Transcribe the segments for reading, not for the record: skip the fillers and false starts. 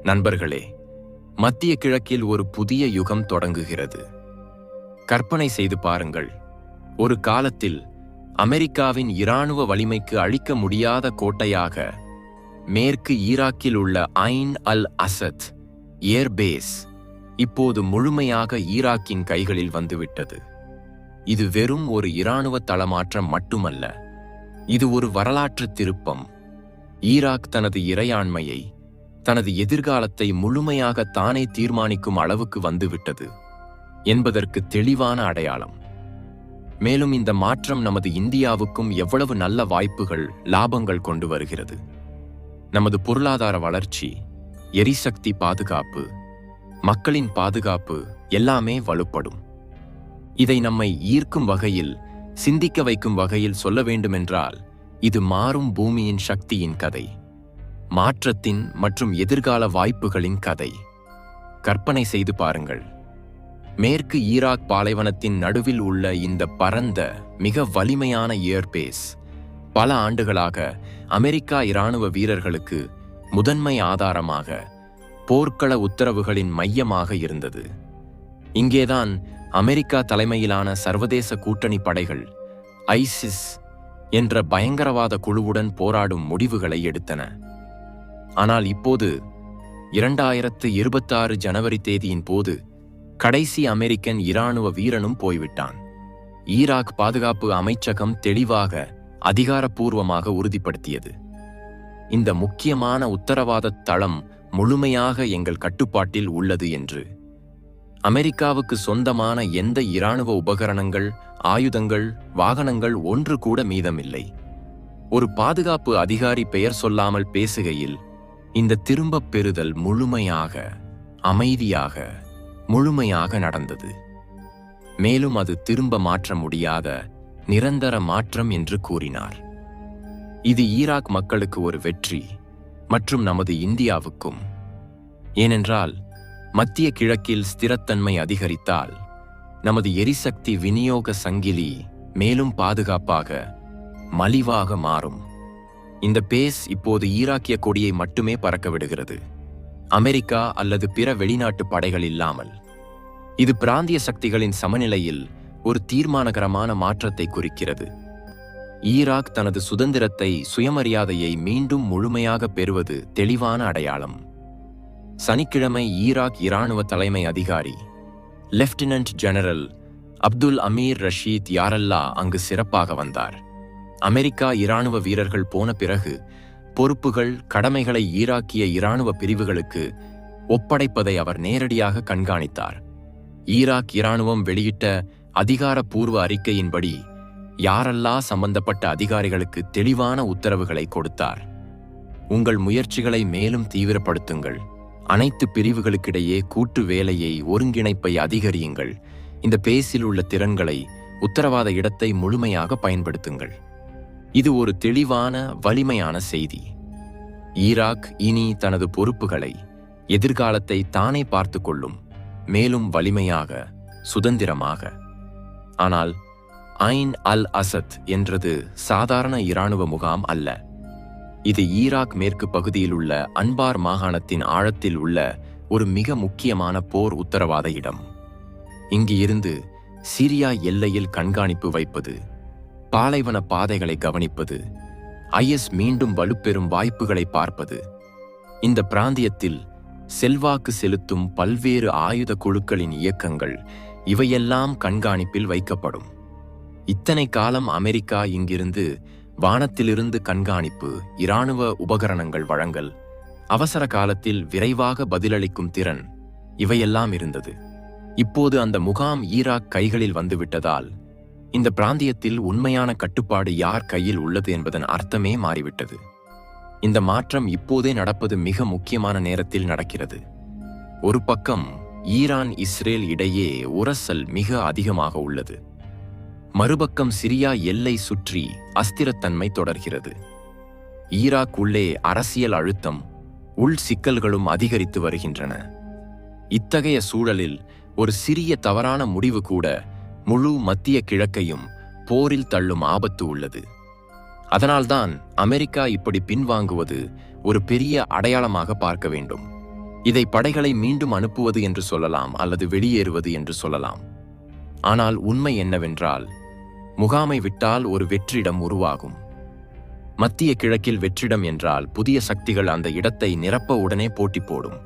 நண்பர்களே, மத்திய கிழக்கில் ஒரு புதிய யுகம் தொடங்குகிறது. கற்பனை செய்து பாருங்கள், ஒரு காலத்தில் அமெரிக்காவின் இராணுவ வலிமைக்கு அழிக்க முடியாத கோட்டையாக மேற்கு ஈராக்கில் உள்ள ஐன் அல் அசத் ஏர்பேஸ் இப்போது முழுமையாக ஈராக்கின் கைகளில் வந்துவிட்டது. இது வெறும் ஒரு இராணுவ தளமாற்றம் மட்டுமல்ல, இது ஒரு வரலாற்று திருப்பம். ஈராக் தனது இறையாண்மையை, தனது எதிர்காலத்தை முழுமையாக தானே தீர்மானிக்கும் அளவுக்கு வந்துவிட்டது என்பதற்கு தெளிவான அடையாளம். மேலும் இந்த மாற்றம் நமது இந்தியாவுக்கும் எவ்வளவு நல்ல வாய்ப்புகள், லாபங்கள் கொண்டு வருகிறது. நமது பொருளாதார வளர்ச்சி, எரிசக்தி பாதுகாப்பு, மக்களின் பாதுகாப்பு எல்லாமே வலுப்படும். இதை நம்மை ஈர்க்கும் வகையில், சிந்திக்க வைக்கும் வகையில் சொல்ல வேண்டுமென்றால், இது மாறும் பூமியின் சக்தியின் கதை, மாற்றத்தின் மற்றும் எதிர்கால வாய்ப்புகளின் கதை. கற்பனை செய்து பாருங்கள், மேற்கு ஈராக் பாலைவனத்தின் நடுவில் உள்ள இந்த பரந்த, மிக வலிமையான ஏர்பேஸ் பல ஆண்டுகளாக அமெரிக்கா இராணுவ வீரர்களுக்கு முதன்மை ஆதாரமாக, போர்க்கள உத்தரவுகளின் மையமாக இருந்தது. இங்கேதான் அமெரிக்கா தலைமையிலான சர்வதேச கூட்டணி படைகள் ஐசிஸ் என்ற பயங்கரவாத குழுவுடன் போராடும் முடிவுகளை எடுத்தன. ஆனால் இப்போது 2026 ஜனவரி தேதியின் போது கடைசி அமெரிக்கன் இராணுவ வீரனும் போய்விட்டான். ஈராக் பாதுகாப்பு அமைச்சகம் தெளிவாக, அதிகாரப்பூர்வமாக உறுதிப்படுத்தியது, இந்த முக்கியமான உத்தரவாத தளம் முழுமையாக எங்கள் கட்டுப்பாட்டில் உள்ளது என்று. அமெரிக்காவுக்கு சொந்தமான எந்த இராணுவ உபகரணங்கள், ஆயுதங்கள், வாகனங்கள் ஒன்று கூட மீதமில்லை. ஒரு பாதுகாப்பு அதிகாரி பெயர் சொல்லாமல் பேசுகையில், இந்த திரும்பப் பெறுதல் முழுமையாக, அமைதியாக, முழுமையாக நடந்தது. மேலும் அது திரும்ப மாற்ற முடியாத நிரந்தர மாற்றம் என்று கூறினார். இது ஈராக் மக்களுக்கு ஒரு வெற்றி, மற்றும் நமது இந்தியாவுக்கும். ஏனென்றால் மத்திய கிழக்கில் ஸ்திரத்தன்மை அதிகரித்தால் நமது எரிசக்தி விநியோக சங்கிலி மேலும் பாதுகாப்பாக, மலிவாக மாறும். இந்த பேஸ் இப்போது ஈராக்கிய கொடியை மட்டுமே பறக்க விடுகிறது, அமெரிக்கா அல்லது பிற வெளிநாட்டு படைகள் இல்லாமல். இது பிராந்திய சக்திகளின் சமநிலையில் ஒரு தீர்மானகரமான மாற்றத்தை குறிக்கிறது. ஈராக் தனது சுதந்திரத்தை, சுயமரியாதையை மீண்டும் முழுமையாக பெறுவது தெளிவான அடையாளம். சனிக்கிழமை ஈராக் இராணுவ தலைமை அதிகாரி லெப்டினன்ட் ஜெனரல் அப்துல் அமீர் ரஷீத் யாரல்லா அங்கு சிறப்பாக வந்தார். அமெரிக்கா இராணுவ வீரர்கள் போன பிறகு பொறுப்புகள், கடமைகளை ஈராக்கிய இராணுவ பிரிவுகளுக்கு ஒப்படைப்பதை அவர் நேரடியாக கண்காணித்தார். ஈராக் இராணுவம் வெளியிட்ட அதிகாரப்பூர்வ அறிக்கையின்படி யாரல்லா சம்பந்தப்பட்ட அதிகாரிகளுக்கு தெளிவான உத்தரவுகளை கொடுத்தார். உங்கள் முயற்சிகளை மேலும் தீவிரப்படுத்துங்கள், அனைத்து பிரிவுகளுக்கிடையே கூட்டு வேலையை, ஒருங்கிணைப்பை அதிகரியுங்கள், இந்த பேஸில் உள்ள திறன்களை, உத்தரவாத இடத்தை முழுமையாக பயன்படுத்துங்கள். இது ஒரு தெளிவான, வலிமையான செய்தி. ஈராக் இனி தனது பொறுப்புகளை, எதிர்காலத்தை தானே பார்த்து கொள்ளும், மேலும் வலிமையாக, சுதந்திரமாக. ஆனால் ஐன் அல் அசத் என்றது சாதாரண இராணுவ முகாம் அல்ல. இது ஈராக் மேற்கு பகுதியில் உள்ள அன்பார் மாகாணத்தின் ஆழத்தில் உள்ள ஒரு மிக முக்கியமான போர் உத்தரவாத இடம். இங்கு இருந்து சிரியா எல்லையில் கண்காணிப்பு வைப்பது, பாலைவன பாதைகளை கவனிப்பது, ஐஎஸ் மீண்டும் வலுப்பெறும் வாய்ப்புகளை பார்ப்பது, இந்த பிராந்தியத்தில் செல்வாக்கு செலுத்தும் பல்வேறு ஆயுத குழுக்களின் இயக்கங்கள், இவையெல்லாம் கண்காணிப்பில் வைக்கப்படும். இத்தனை காலம் அமெரிக்கா இங்கிருந்து வானத்திலிருந்து கண்காணிப்பு, இராணுவ உபகரணங்கள் வழங்கல், அவசர காலத்தில் விரைவாக பதிலளிக்கும் திறன், இவையெல்லாம் இருந்தது. இப்போது அந்த முகாம் ஈராக் கைகளில் வந்துவிட்டதால் இந்த பிராந்தியத்தில் உண்மையான கட்டுப்பாடு யார் கையில் உள்ளது என்பதன் அர்த்தமே மாறிவிட்டது. இந்த மாற்றம் இப்போதே நடப்பது மிக முக்கியமான நேரத்தில் நடக்கிறது. ஒரு பக்கம் ஈரான், இஸ்ரேல் இடையே உரசல் மிக அதிகமாக உள்ளது. மறுபக்கம் சிரியா எல்லை சுற்றி அஸ்திரத்தன்மை தொடர்கிறது. ஈராக் உள்ளே அரசியல் அழுத்தம், உள் சிக்கல்களும் அதிகரித்து வருகின்றன. இத்தகைய சூழலில் ஒரு சிறிய தவறான முடிவு கூட முழு மத்திய கிழக்கையும் போரில் தள்ளும் ஆபத்து உள்ளது. அதனால்தான் அமெரிக்கா இப்படி பின்வாங்குவது ஒரு பெரிய அடையாளமாக பார்க்க வேண்டும். இதை படைகளை மீண்டும் அனுப்புவது என்று சொல்லலாம் அல்லது வெளியேறுவது என்று சொல்லலாம். ஆனால் உண்மை என்னவென்றால், முகாமை விட்டால் ஒரு வெற்றிடம் உருவாகும். மத்திய கிழக்கில் வெற்றிடம் என்றால் புதிய சக்திகள் அந்த இடத்தை நிரப்ப உடனே போட்டி போடும்.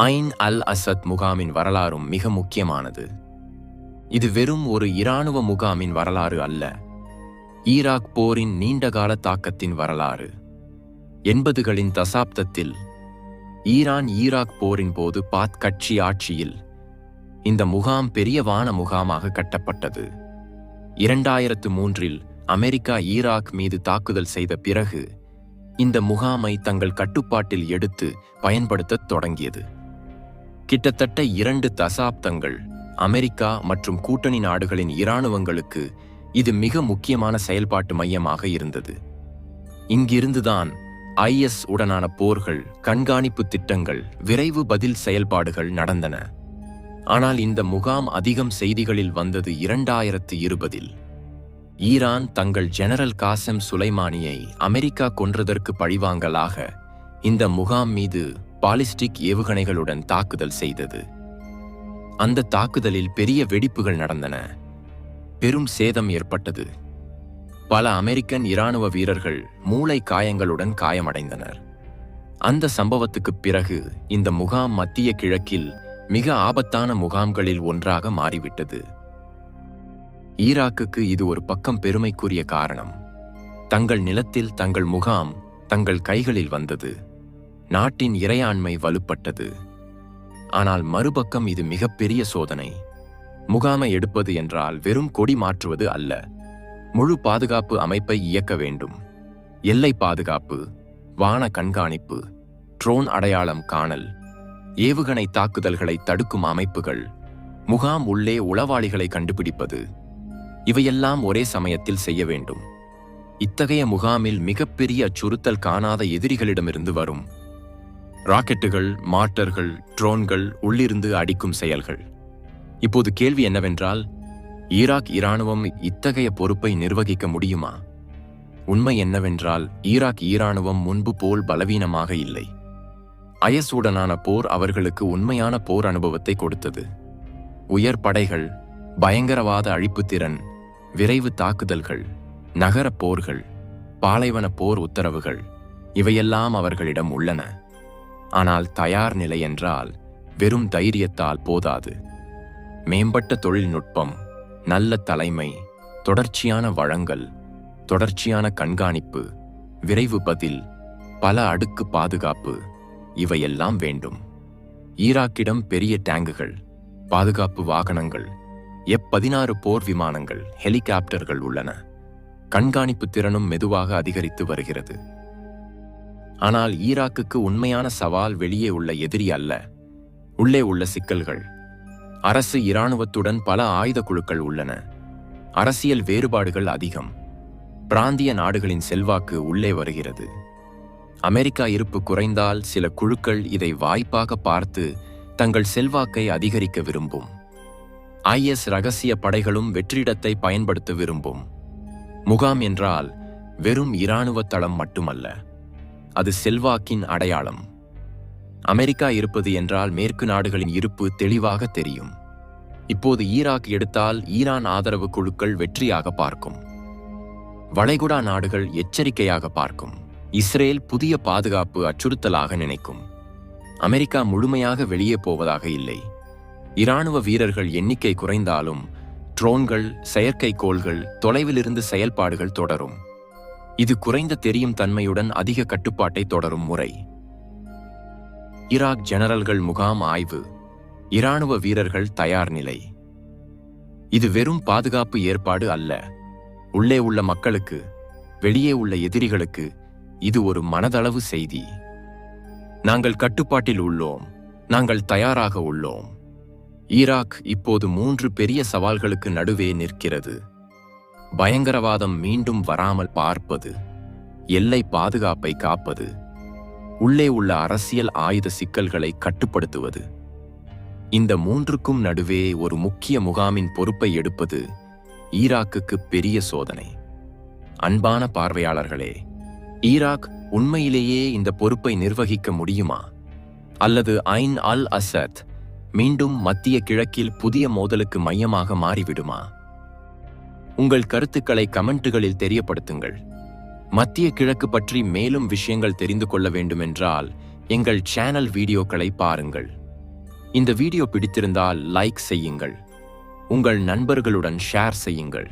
ஐன் அல் அசத் முகாமின் வரலாறும் மிக முக்கியமானது. இது வெறும் ஒரு இராணுவ முகாமின் வரலாறு அல்ல, ஈராக் போரின் நீண்டகால தாக்கத்தின் வரலாறு. 80களின் தசாப்தத்தில் ஈரான் ஈராக் போரின் போது பாத் கட்சி ஆட்சியில் இந்த முகாம் பெரிய வான முகாமாக கட்டப்பட்டது. 2003இல் அமெரிக்கா ஈராக் மீது தாக்குதல் செய்த பிறகு இந்த முகாமை தங்கள் கட்டுப்பாட்டில் எடுத்து பயன்படுத்தத் தொடங்கியது. கிட்டத்தட்ட 2 தசாப்தங்கள் அமெரிக்கா மற்றும் கூட்டணி நாடுகளின் இராணுவங்களுக்கு இது மிக முக்கியமான செயல்பாட்டு மையமாக இருந்தது. இங்கிருந்துதான் IS உடனான போர்கள், கண்காணிப்பு திட்டங்கள், விரைவு பதில் செயல்பாடுகள் நடந்தன. ஆனால் இந்த முகாம் அதிகம் செய்திகளில் வந்தது 2020இல். ஈரான் தங்கள் ஜெனரல் காசெம் சுலைமானியை அமெரிக்கா கொன்றதற்கு பழிவாங்கலாக இந்த முகாம் மீது பாலிஸ்டிக் ஏவுகணைகளுடன் தாக்குதல் செய்தது. அந்த தாக்குதலில் பெரிய வெடிப்புகள் நடந்தன, பெரும் சேதம் ஏற்பட்டது. பல அமெரிக்கன் இராணுவ வீரர்கள் மூளை காயங்களுடன் காயமடைந்தனர். அந்த சம்பவத்துக்குப் பிறகு இந்த முகாம் மத்திய கிழக்கில் மிக ஆபத்தான முகாம்களில் ஒன்றாக மாறிவிட்டது. ஈராக்குக்கு இது ஒரு பக்கம் பெருமைக்குரிய காரணம். தங்கள் நிலத்தில் தங்கள் முகாம் தங்கள் கைகளில் வந்தது, நாட்டின் இறையாண்மை வலுப்பட்டது. ஆனால் மறுபக்கம் இது மிகப்பெரிய சோதனை. முகாமை எடுப்பது என்றால் வெறும் கொடி மாற்றுவது அல்ல, முழு பாதுகாப்பு அமைப்பை இயக்க வேண்டும். எல்லை பாதுகாப்பு, வான கண்காணிப்பு, ட்ரோன் அடையாளம் காணல், ஏவுகணை தாக்குதல்களை தடுக்கும் அமைப்புகள், முகாம் உள்ளே உளவாளிகளை கண்டுபிடிப்பது, இவையெல்லாம் ஒரே சமயத்தில் செய்ய வேண்டும். இத்தகைய முகாமில் மிகப்பெரிய அச்சுறுத்தல் காணாத எதிரிகளிடமிருந்து வரும். ராக்கெட்டுகள், மார்ட்டர்கள், ட்ரோன்கள், உள்ளிருந்து அடிக்கும் செயல்கள். இப்போது கேள்வி என்னவென்றால், ஈராக் இராணுவம் இத்தகைய பொறுப்பை நிர்வகிக்க முடியுமா? உண்மை என்னவென்றால், ஈராக் இராணுவம் முன்பு போல் பலவீனமாக இல்லை. IS உடனான போர் அவர்களுக்கு உண்மையான போர் அனுபவத்தை கொடுத்தது. உயர் படைகள், பயங்கரவாத அழிப்பு திறன், விரைவு தாக்குதல்கள், நகர போர்கள், பாலைவன போர் உத்தரவுகள், இவையெல்லாம் அவர்களிடம் உள்ளன. ஆனால் தயார் நிலை என்றால் வெறும் தைரியத்தால் போதாது. மேம்பட்ட தொழில்நுட்பம், நல்ல தலைமை, தொடர்ச்சியான வழங்கல், தொடர்ச்சியான கண்காணிப்பு, விரைவு பதில், பல அடுக்கு பாதுகாப்பு, இவையெல்லாம் வேண்டும். ஈராக்கிடம் பெரிய டேங்குகள், பாதுகாப்பு வாகனங்கள், F-16 போர் விமானங்கள், ஹெலிகாப்டர்கள் உள்ளன. கண்காணிப்பு திறனும் மெதுவாக அதிகரித்து வருகிறது. ஆனால் ஈராக்குக்கு உண்மையான சவால் வெளியே உள்ள எதிரி அல்ல, உள்ளே உள்ள சிக்கல்கள். அரசு இராணுவத்துடன் பல ஆயுத குழுக்கள் உள்ளன. அரசியல் வேறுபாடுகள் அதிகம். பிராந்திய நாடுகளின் செல்வாக்கு உள்ளே வருகிறது. அமெரிக்கா இருப்பு குறைந்தால் சில குழுக்கள் இதை வாய்ப்பாக பார்த்து தங்கள் செல்வாக்கை அதிகரிக்க விரும்பும். IS ரகசிய படைகளும் வெற்றிடத்தை பயன்படுத்த விரும்பும். முகாம் என்றால் வெறும் இராணுவ தளம் மட்டுமல்ல, அது செல்வாக்கின் அடையாளம். அமெரிக்கா இருப்பது என்றால் மேற்கு நாடுகளின் இருப்பு தெளிவாக தெரியும். இப்போது ஈராக் எடுத்தால் ஈரான் ஆதரவு குழுக்கள் வெற்றியாக பார்க்கும். வளைகுடா நாடுகள் எச்சரிக்கையாக பார்க்கும். இஸ்ரேல் புதிய பாதுகாப்பு அச்சுறுத்தலாக நினைக்கும். அமெரிக்கா முழுமையாக வெளியே போவதாக இல்லை. இராணுவ வீரர்கள் எண்ணிக்கை குறைந்தாலும் ட்ரோன்கள், செயற்கைக்கோள்கள், தொலைவிலிருந்து செயல்பாடுகள் தொடரும். இது குறைந்த தெரியும் தன்மையுடன் அதிக கட்டுப்பாட்டை தொடரும் முறை. ஈராக் ஜெனரல்கள் முகாம் ஆய்வு, இராணுவ வீரர்கள் தயார் நிலை. இது வெறும் பாதுகாப்பு ஏற்பாடு அல்ல. உள்ளே உள்ள மக்களுக்கு, வெளியே உள்ள எதிரிகளுக்கு இது ஒரு மனதளவு செய்தி. நாங்கள் கட்டுப்பாட்டில் உள்ளோம், நாங்கள் தயாராக உள்ளோம். ஈராக் இப்போது 3 பெரிய சவால்களுக்கு நடுவே நிற்கிறது. பயங்கரவாதம் மீண்டும் வராமல் பார்ப்பது, எல்லை பாதுகாப்பை காப்பது, உள்ளே உள்ள அரசியல் ஆயுத சிக்கல்களை கட்டுப்படுத்துவது. இந்த 3க்கும் நடுவே ஒரு முக்கிய முகாமின் பொறுப்பை எடுப்பது ஈராக்குக்கு பெரிய சோதனை. அன்பான பார்வையாளர்களே, ஈராக் உண்மையிலேயே இந்த பொறுப்பை நிர்வகிக்க முடியுமா? அல்லது ஐன் அல் அசத் மீண்டும் மத்திய கிழக்கில் புதிய மோதலுக்கு மையமாக மாறிவிடுமா? உங்கள் கருத்துக்களை கமெண்ட்டுகளில் தெரியப்படுத்துங்கள். மத்திய கிழக்கு பற்றி மேலும் விஷயங்கள் தெரிந்து கொள்ள வேண்டுமென்றால் எங்கள் சேனல் வீடியோக்களை பாருங்கள். இந்த வீடியோ பிடித்திருந்தால் லைக் செய்யுங்கள். உங்கள் நண்பர்களுடன் ஷேர் செய்யுங்கள்.